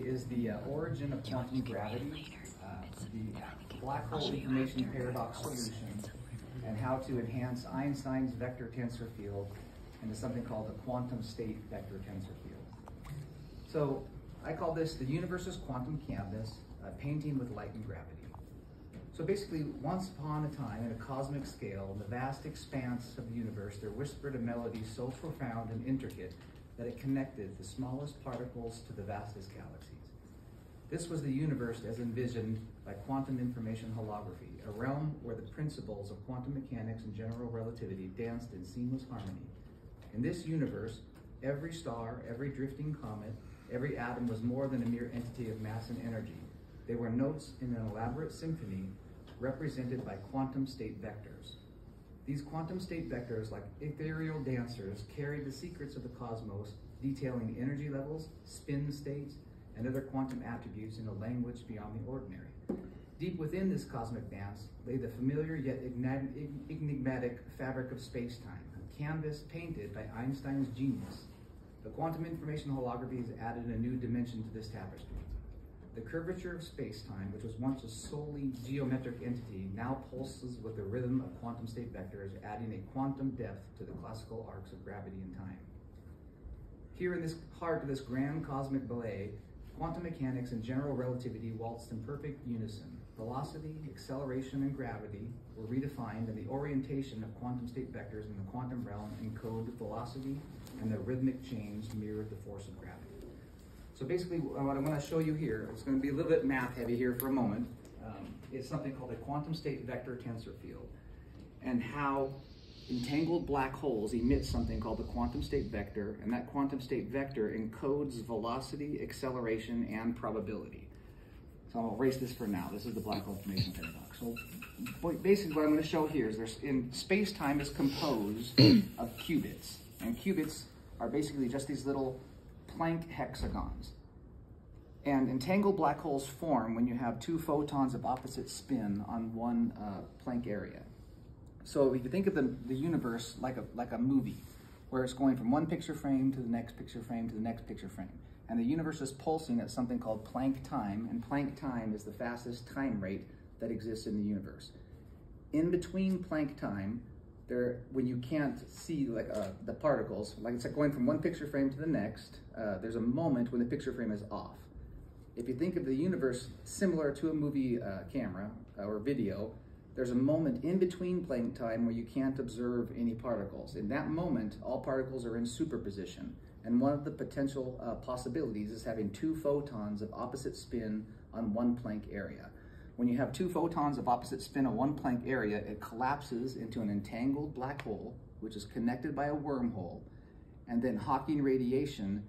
Is the origin of quantum gravity, the black hole information paradox solution, and how to enhance Einstein's vector tensor field into something called the quantum state vector tensor field. So I call this the universe's quantum canvas, a painting with light and gravity. So basically, once upon a time, in a cosmic scale, in the vast expanse of the universe, there whispered a melody so profound and intricate that it connected the smallest particles to the vastest galaxies. This was the universe as envisioned by quantum information holography, a realm where the principles of quantum mechanics and general relativity danced in seamless harmony. In this universe, every star, every drifting comet, every atom was more than a mere entity of mass and energy. They were notes in an elaborate symphony represented by quantum state vectors. These quantum state vectors, like ethereal dancers, carried the secrets of the cosmos, detailing energy levels, spin states, and other quantum attributes in a language beyond the ordinary. Deep within this cosmic dance lay the familiar yet enigmatic fabric of space-time, a canvas painted by Einstein's genius. The quantum information holography has added a new dimension to this tapestry. The curvature of space-time, which was once a solely geometric entity, now pulses with the rhythm of quantum state vectors, adding a quantum depth to the classical arcs of gravity and time. Here in this heart of this grand cosmic ballet, quantum mechanics and general relativity waltzed in perfect unison. Velocity, acceleration, and gravity were redefined, and the orientation of quantum state vectors in the quantum realm encode velocity, and the rhythmic change mirrored the force of gravity. So basically, what I'm going to show you here, it's going to be a little bit math heavy here for a moment, is something called a quantum state vector tensor field, and how entangled black holes emit something called the quantum state vector, and that quantum state vector encodes velocity, acceleration, and probability. So I'll erase this for now. This is the black hole information paradox. So basically what I'm going to show here is space-time is composed of qubits, and qubits are basically just these little Planck hexagons. And entangled black holes form when you have two photons of opposite spin on one Planck area. So if you think of the universe like a movie, where it's going from one picture frame to the next picture frame to the next picture frame. And the universe is pulsing at something called Planck time, and Planck time is the fastest time rate that exists in the universe. In between Planck time, when you can't see the particles, like it's like going from one picture frame to the next, there's a moment when the picture frame is off. If you think of the universe similar to a movie camera or video, there's a moment in between Planck time where you can't observe any particles. In that moment, all particles are in superposition. And one of the potential possibilities is having two photons of opposite spin on one Planck area. When you have two photons of opposite spin on one Planck area, it collapses into an entangled black hole, which is connected by a wormhole, and then Hawking radiation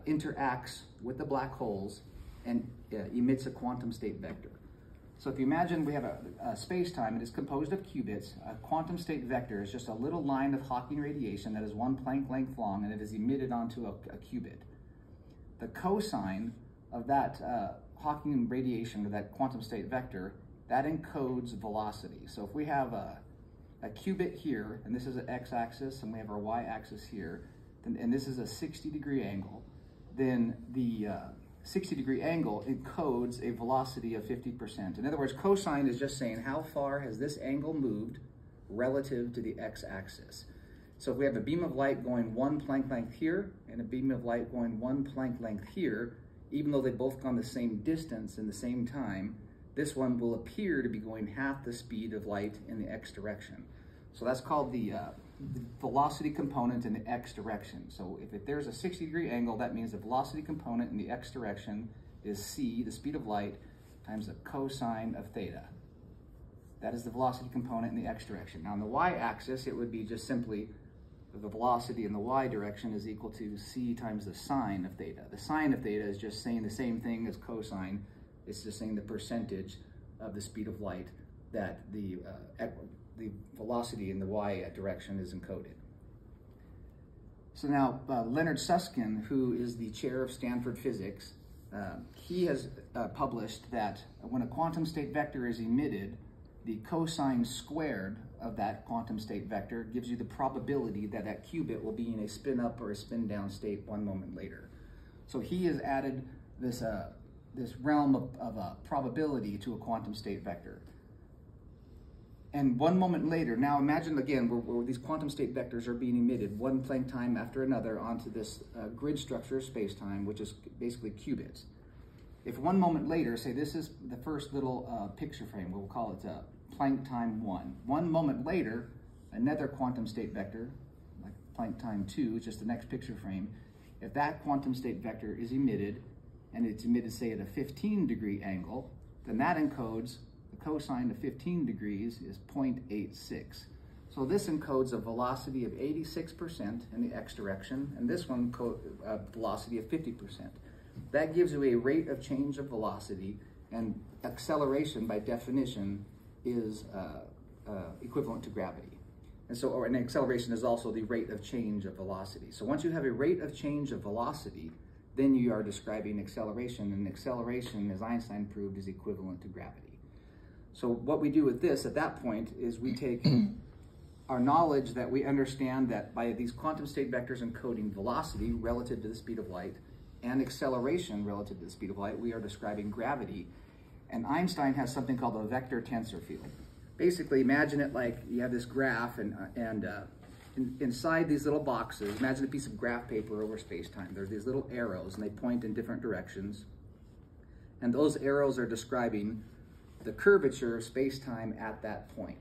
interacts with the black holes and emits a quantum state vector. So if you imagine we have a space-time, it is composed of qubits. A quantum state vector is just a little line of Hawking radiation that is one Planck length long, and it is emitted onto a qubit. The cosine of that Hawking radiation, or that quantum state vector, that encodes velocity. So if we have a qubit here, and this is an x-axis, and we have our y-axis here, and this is a 60-degree angle, then the 60-degree angle encodes a velocity of 50%. In other words, cosine is just saying how far has this angle moved relative to the x-axis. So if we have a beam of light going one Planck length here, and a beam of light going one Planck length here, even though they've both gone the same distance in the same time, this one will appear to be going half the speed of light in the x direction. So that's called the velocity component in the x direction. So if there's a 60-degree angle, that means the velocity component in the x direction is c, the speed of light, times the cosine of theta. That is the velocity component in the x direction. Now on the y-axis, it would be just simply the velocity in the y direction is equal to c times the sine of theta. The sine of theta is just saying the same thing as cosine. It's just saying the percentage of the speed of light that the velocity in the y direction is encoded. So now Leonard Susskind, who is the chair of Stanford Physics, he has published that when a quantum state vector is emitted, the cosine squared of that quantum state vector gives you the probability that that qubit will be in a spin up or a spin down state one moment later. So he has added this realm of probability to a quantum state vector. And one moment later, now imagine again where these quantum state vectors are being emitted one Planck time after another onto this grid structure of space-time, which is basically qubits. If one moment later, say this is the first little picture frame, we'll call it Planck time 1. One moment later, another quantum state vector, like Planck time 2, just the next picture frame, if that quantum state vector is emitted, and it's emitted, say, at a 15-degree angle, then that encodes the cosine of 15 degrees is 0.86. So this encodes a velocity of 86% in the x direction, and this one a velocity of 50%. That gives you a rate of change of velocity, and acceleration, by definition, is equivalent to gravity. And so, and acceleration is also the rate of change of velocity. So once you have a rate of change of velocity, then you are describing acceleration, and acceleration, as Einstein proved, is equivalent to gravity. So what we do with this at that point is we take our knowledge that we understand that by these quantum state vectors encoding velocity relative to the speed of light and acceleration relative to the speed of light, we are describing gravity. And Einstein has something called a vector tensor field. Basically, imagine it like you have this graph, and inside these little boxes, imagine a piece of graph paper over space-time. There's these little arrows, and they point in different directions. And those arrows are describing the curvature of space-time at that point.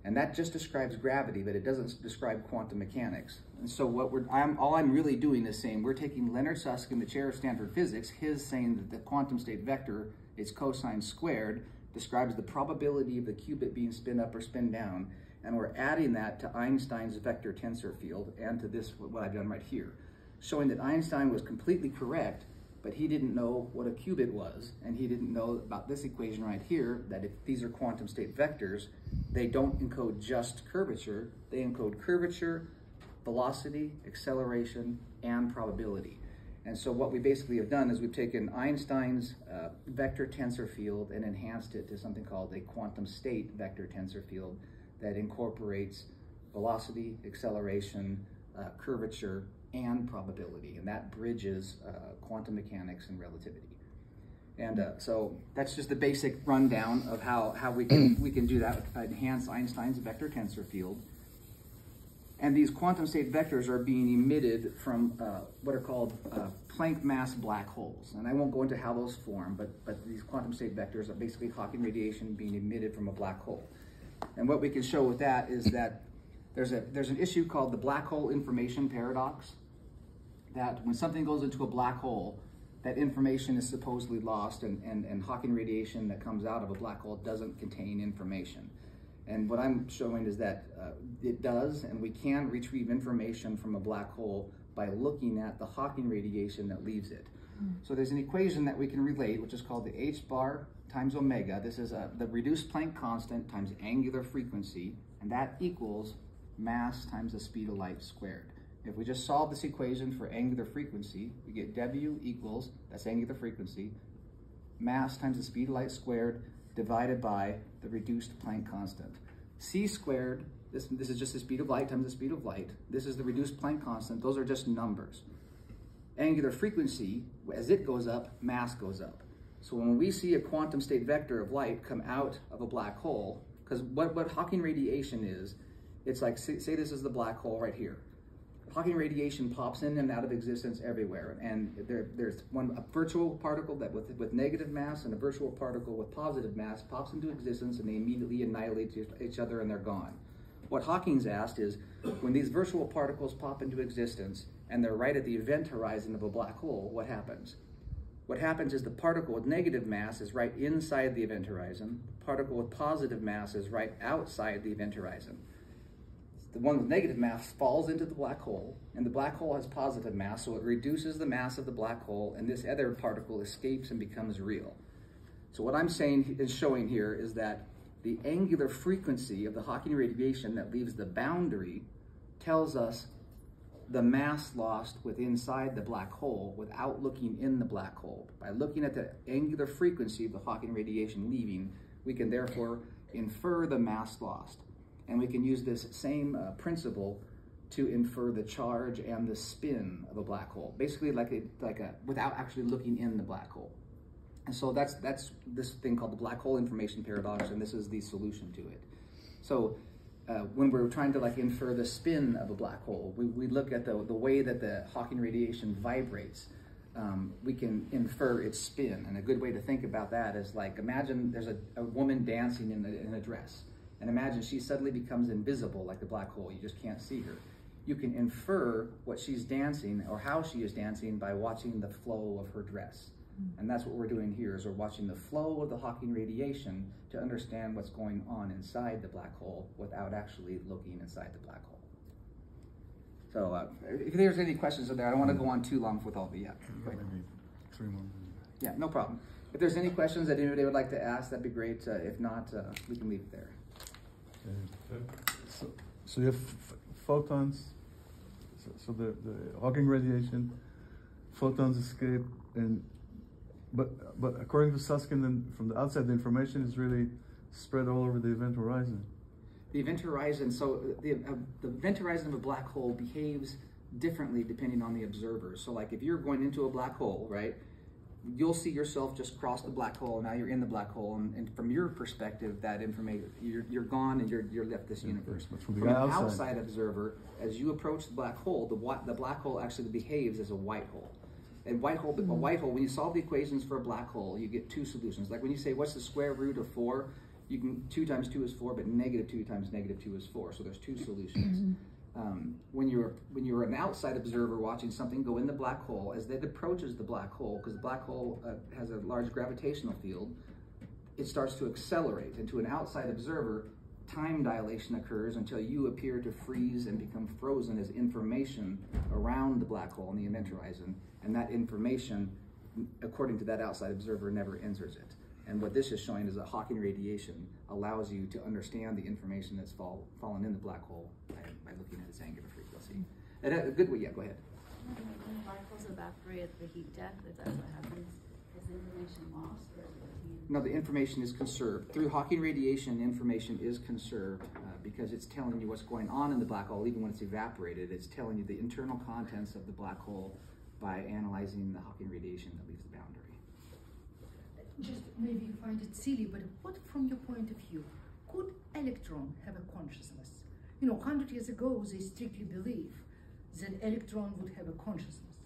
And that just describes gravity, but it doesn't describe quantum mechanics. And so what all I'm really doing is saying, we're taking Leonard Susskind, the chair of Stanford physics, his saying that the quantum state vector, its cosine squared, describes the probability of the qubit being spin up or spin down, and we're adding that to Einstein's vector tensor field and to this, what I've done right here, showing that Einstein was completely correct, but he didn't know what a qubit was, and he didn't know about this equation right here, that if these are quantum state vectors, they don't encode just curvature, they encode curvature, velocity, acceleration, and probability. And so what we basically have done is we've taken Einstein's vector tensor field and enhanced it to something called a quantum state vector tensor field that incorporates velocity, acceleration, curvature, and probability. And that bridges quantum mechanics and relativity. And so that's just the basic rundown of how we can do that, enhance Einstein's vector tensor field. And these quantum state vectors are being emitted from what are called Planck mass black holes. And I won't go into how those form, but these quantum state vectors are basically Hawking radiation being emitted from a black hole. And what we can show with that is that there's an issue called the black hole information paradox, that when something goes into a black hole, that information is supposedly lost, and Hawking radiation that comes out of a black hole doesn't contain information. And what I'm showing is that it does, and we can retrieve information from a black hole by looking at the Hawking radiation that leaves it. So there's an equation that we can relate, which is called the h bar times omega. This is the reduced Planck constant times angular frequency, and that equals mass times the speed of light squared. If we just solve this equation for angular frequency, we get W equals, that's angular frequency, mass times the speed of light squared divided by the reduced Planck constant. C squared, this is just the speed of light times the speed of light. This is the reduced Planck constant. Those are just numbers. Angular frequency, as it goes up, mass goes up. So when we see a quantum state vector of light come out of a black hole, because what Hawking radiation is, it's like, say this is the black hole right here. Hawking radiation pops in and out of existence everywhere, and there's a virtual particle that with negative mass and a virtual particle with positive mass pops into existence, and they immediately annihilate each other and they're gone. What Hawking's asked is, when these virtual particles pop into existence and they're right at the event horizon of a black hole, what happens? What happens is the particle with negative mass is right inside the event horizon, the particle with positive mass is right outside the event horizon. The one with negative mass falls into the black hole, and the black hole has positive mass, so it reduces the mass of the black hole, and this other particle escapes and becomes real. So what I'm saying is showing here is that the angular frequency of the Hawking radiation that leaves the boundary tells us the mass lost inside the black hole without looking in the black hole. By looking at the angular frequency of the Hawking radiation leaving, we can therefore infer the mass lost. And we can use this same principle to infer the charge and the spin of a black hole, basically without actually looking in the black hole. And so that's this thing called the black hole information paradox, and this is the solution to it. So when we're trying to infer the spin of a black hole, we look at the way that the Hawking radiation vibrates. We can infer its spin, and a good way to think about that is imagine there's a woman dancing in a dress, and imagine she suddenly becomes invisible like the black hole. You just can't see her. You can infer what she's dancing or how she is dancing by watching the flow of her dress. And that's what we're doing here, is we're watching the flow of the Hawking radiation to understand what's going on inside the black hole without actually looking inside the black hole. So if there's any questions in there, I don't want to go on too long with all the, Maybe 3 more minutes. Yeah, no problem. If there's any questions that anybody would like to ask, that'd be great. If not, we can leave it there. Okay. So you have photons, so the Hawking radiation, photons escape, but according to Susskind, from the outside, the information is really spread all over the event horizon. The event horizon, so the event horizon of a black hole behaves differently depending on the observer. So if you're going into a black hole, right, you'll see yourself just cross the black hole, and now you're in the black hole, and from your perspective, that information, you're gone and you're left this universe. But from an outside observer, as you approach the black hole, the black hole actually behaves as a white hole. And a white hole, when you solve the equations for a black hole, you get two solutions. Like when you say, what's the square root of 4? You can, 2 times 2 is 4, but -2 times -2 is 4. So there's two solutions. When you're an outside observer watching something go in the black hole, as it approaches the black hole, because the black hole has a large gravitational field, it starts to accelerate. And to an outside observer, time dilation occurs until you appear to freeze and become frozen as information around the black hole in the event horizon. And that information, according to that outside observer, never enters it. And what this is showing is that Hawking radiation allows you to understand the information that's fallen in the black hole by looking at its angular frequency. And a good way, yeah, go ahead. When black holes evaporate at the heat death, if that's what happens, is the information lost or is it retained? No, the information is conserved. Through Hawking radiation, information is conserved because it's telling you what's going on in the black hole, even when it's evaporated. It's telling you the internal contents of the black hole by analyzing the Hawking radiation that leaves the boundary. Just maybe you find it silly, but what, from your point of view, could electron have a consciousness? 100 years ago, they strictly believed that electron would have a consciousness.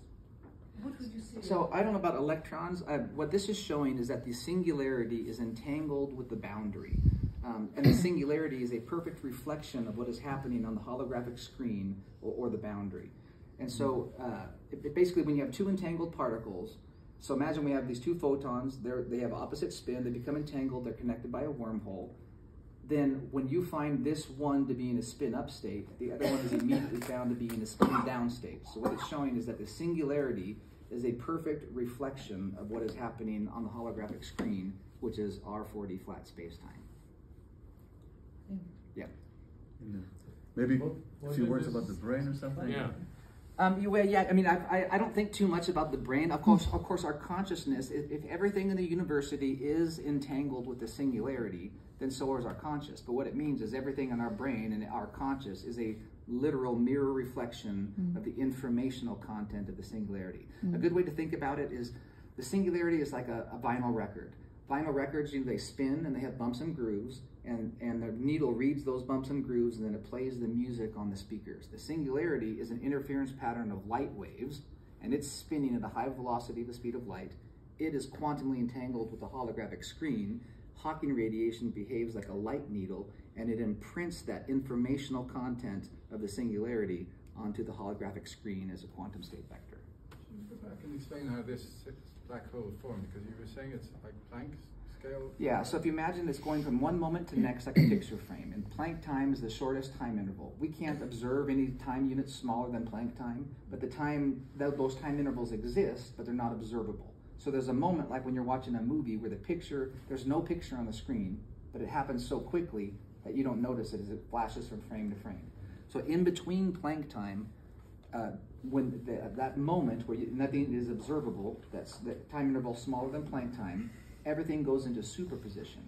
What would you say? So I don't know about electrons. What this is showing is that the singularity is entangled with the boundary. And the singularity is a perfect reflection of what is happening on the holographic screen or the boundary. And so basically when you have two entangled particles, so imagine we have these two photons, they have opposite spin, they become entangled, they're connected by a wormhole. Then when you find this one to be in a spin up state, the other one is immediately found to be in a spin down state. So what it's showing is that the singularity is a perfect reflection of what is happening on the holographic screen, which is our 4D flat spacetime. Yeah. Maybe a few words about the brain or something? Yeah. Yeah, I mean, I don't think too much about the brain. Of course, our consciousness, if everything in the university is entangled with the singularity, then so is our conscious. But what it means is everything in our brain and our conscious is a literal mirror reflection of the informational content of the singularity. A good way to think about it is the singularity is like a vinyl record. Vinyl records, they spin and they have bumps and grooves, and the needle reads those bumps and grooves, and then it plays the music on the speakers. The singularity is an interference pattern of light waves, and it's spinning at a high velocity, the speed of light. It is quantumly entangled with the holographic screen. Hawking radiation behaves like a light needle, and it imprints that informational content of the singularity onto the holographic screen as a quantum state vector. Can you go back and explain how this black hole formed? Because you were saying it's like Planck's scale? Yeah, so if you imagine it's going from one moment to next like a picture frame, and Planck time is the shortest time interval. We can't observe any time units smaller than Planck time, but those time intervals exist, but they're not observable. So there's a moment like when you're watching a movie where there's no picture on the screen, but it happens so quickly that you don't notice it as it flashes from frame to frame. So in between Planck time, when that moment where nothing is observable, that's the time interval smaller than Planck time, everything goes into superposition.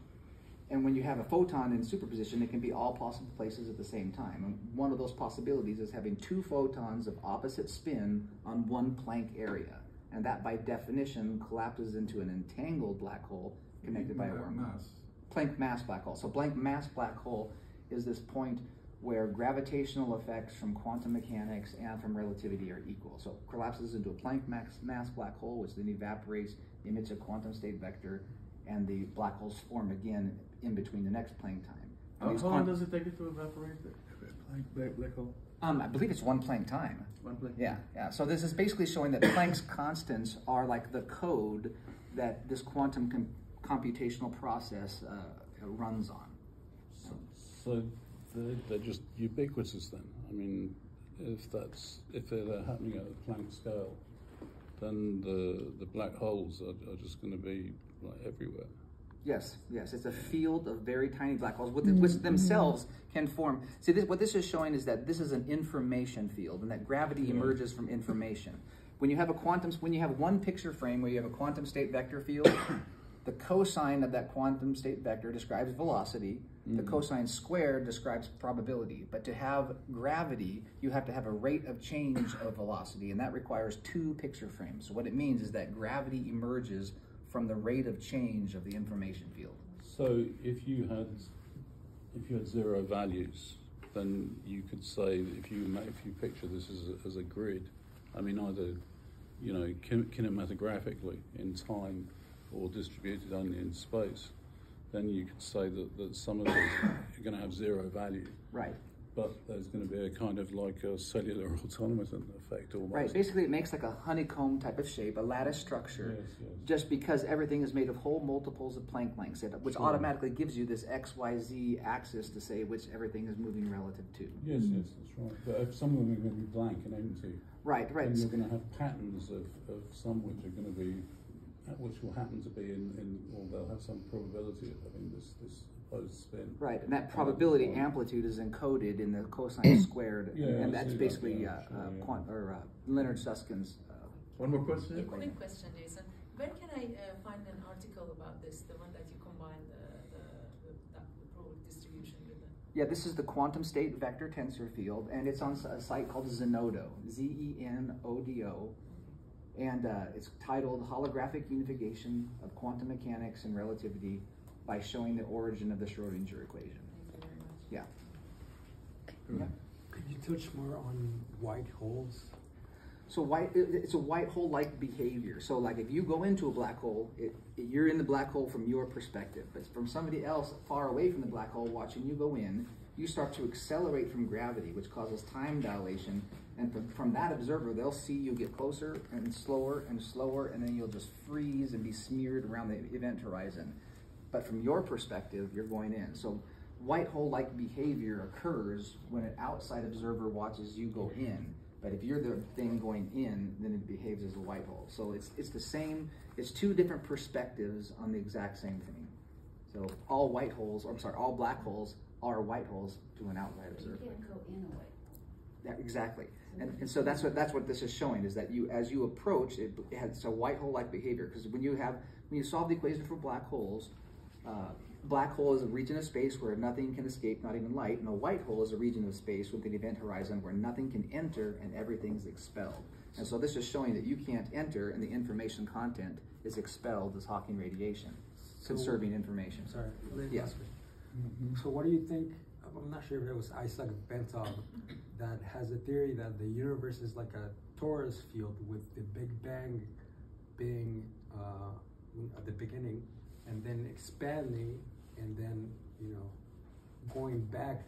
And when you have a photon in superposition, it can be all possible places at the same time. And one of those possibilities is having two photons of opposite spin on one Planck area. And that, by definition, collapses into an entangled black hole connected by a wormhole. Mass. Planck mass black hole. So Planck mass black hole is this point where gravitational effects from quantum mechanics and from relativity are equal. So it collapses into a Planck mass black hole, which then evaporates, emits a quantum state vector, and the black holes form again in between the next Planck time. How long does it take it to evaporate the black hole? I believe it's one Planck time. One Planck? Yeah, yeah. So this is basically showing that Planck's constants are like the code that this quantum computational process runs on. So they're just ubiquitous then. I mean, if they're happening at a Planck scale, then the black holes are just going to be like everywhere. Yes, yes, it's a field of very tiny black holes, which themselves can form. See, what this is showing is that this is an information field, and that gravity emerges from information. When you have one picture frame where you have a quantum state vector field, the cosine of that quantum state vector describes velocity. The cosine squared describes probability. But to have gravity, you have to have a rate of change of velocity, and that requires two picture frames. So what it means is that gravity emerges from the rate of change of the information field. So if you had zero values, then you could say that if you picture this as a grid, I mean either kinematographically in time or distributed only in space, then you could say that some of these are going to have zero value. Right. But there's going to be a kind of like a cellular automaton effect almost. Right, basically it makes like a honeycomb type of shape, a lattice structure, just because everything is made of whole multiples of Planck lengths, which automatically gives you this XYZ axis to say which everything is moving relative to. Yes, that's right. But if some of them are going to be blank and empty, right, then you're going to have patterns of some which are going to be, which will happen to be or they'll have some probability of having this opposed spin. Right, and that probability amplitude is encoded in the cosine squared, and that's basically Leonard Susskind's. One more question? Quick question, Jason. Where can I find an article about this, the one that you combine the probability distribution with it? Yeah, this is the quantum state vector tensor field, and it's on a site called Zenodo, Zenodo. And it's titled Holographic Unification of Quantum Mechanics and Relativity by Showing the Origin of the Schrodinger Equation. Thank you very much. Yeah. Yeah. Could you touch more on white holes? So it's a white hole-like behavior. So like if you go into a black hole, you're in the black hole from your perspective. But from somebody else far away from the black hole watching you go in, you start to accelerate from gravity, which causes time dilation. And from that observer, they'll see you get closer and slower, and then you'll just freeze and be smeared around the event horizon. But from your perspective, you're going in. So white hole-like behavior occurs when an outside observer watches you go in. But if you're the thing going in, then it behaves as a white hole. So it's the same, it's two different perspectives on the exact same thing. So all black holes are white holes to an outside observer. You can't go in a way. Yeah, exactly. And so that's what this is showing, is that as you approach, it has a white hole-like behavior. Because when you solve the equation for black holes, black hole is a region of space where nothing can escape, not even light, and a white hole is a region of space with an event horizon where nothing can enter and everything's expelled. And so this is showing that you can't enter and the information content is expelled as Hawking radiation, conserving information. Sorry. Yes. So what do you think, I'm not sure if it was Isaac Bentov that has a theory that the universe is like a torus field with the Big Bang being at the beginning and then expanding and then, going back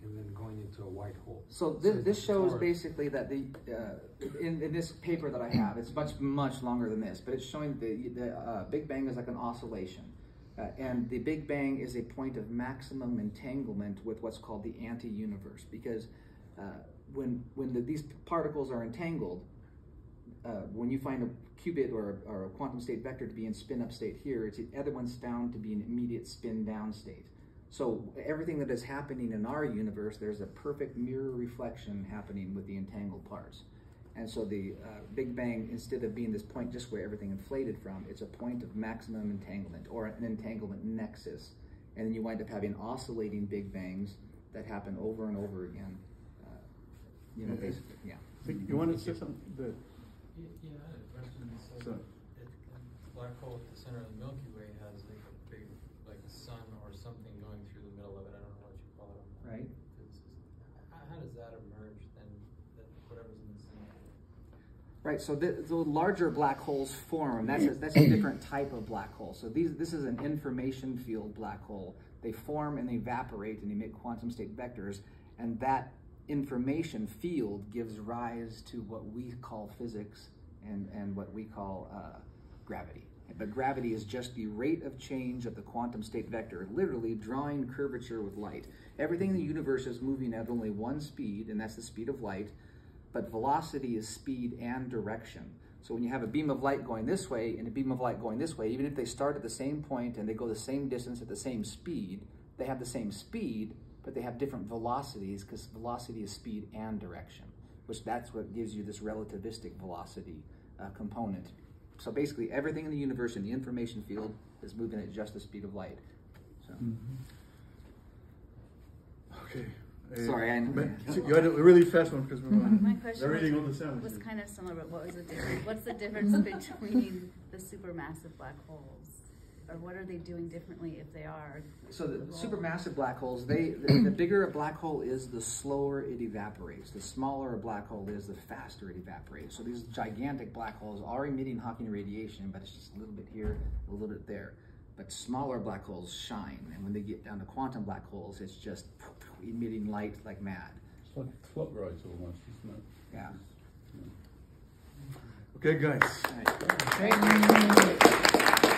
and then going into a white hole. So this shows basically that in this paper that I have, it's much longer than this, but it's showing the Big Bang is like an oscillation. And the Big Bang is a point of maximum entanglement with what's called the anti-universe, because when these particles are entangled, when you find a qubit or a quantum state vector to be in spin-up state here, it's the other one's found to be an immediate spin-down state. So everything that is happening in our universe, there's a perfect mirror reflection happening with the entangled parts. And so the Big Bang, instead of being this point just where everything inflated from, it's a point of maximum entanglement, or an entanglement nexus. and then you wind up having oscillating Big Bangs that happen over and over again. You know, basically, yeah. You want to say something? That, Yeah, I had a question. So, the black hole at the center of the Milky Way has like a big, like a sun or something going through the middle of it. I don't know what you call it. Right. How does that emerge then? Whatever's in the center. Right, so the larger black holes form. That's a different type of black hole. So this is an information field black hole. They form and they evaporate and emit quantum state vectors, and that information field gives rise to what we call physics and what we call gravity. But gravity is just the rate of change of the quantum state vector, literally drawing curvature with light. Everything in the universe is moving at only one speed, and that's the speed of light. But velocity is speed and direction. So when you have a beam of light going this way and a beam of light going this way, even if they start at the same point and they go the same distance at the same speed, they have the same speed, but they have different velocities because velocity is speed and direction, which that's what gives you this relativistic velocity component. So basically everything in the universe in the information field is moving at just the speed of light. So. okay. Sorry, I know. You had a really fast one because My we're question reading all the sounds. was kind of similar, but what was the difference? What's the difference between the supermassive black holes? Or what are they doing differently if they are? So the supermassive black holes, the bigger a black hole is, the slower it evaporates. The smaller a black hole is, the faster it evaporates. So these gigantic black holes are emitting Hawking radiation, but it's just a little bit here, a little bit there. But smaller black holes shine, and when they get down to quantum black holes, it's just emitting light like mad. It's like a clock rise almost, isn't it? Yeah. Okay, guys. All right. Thank you.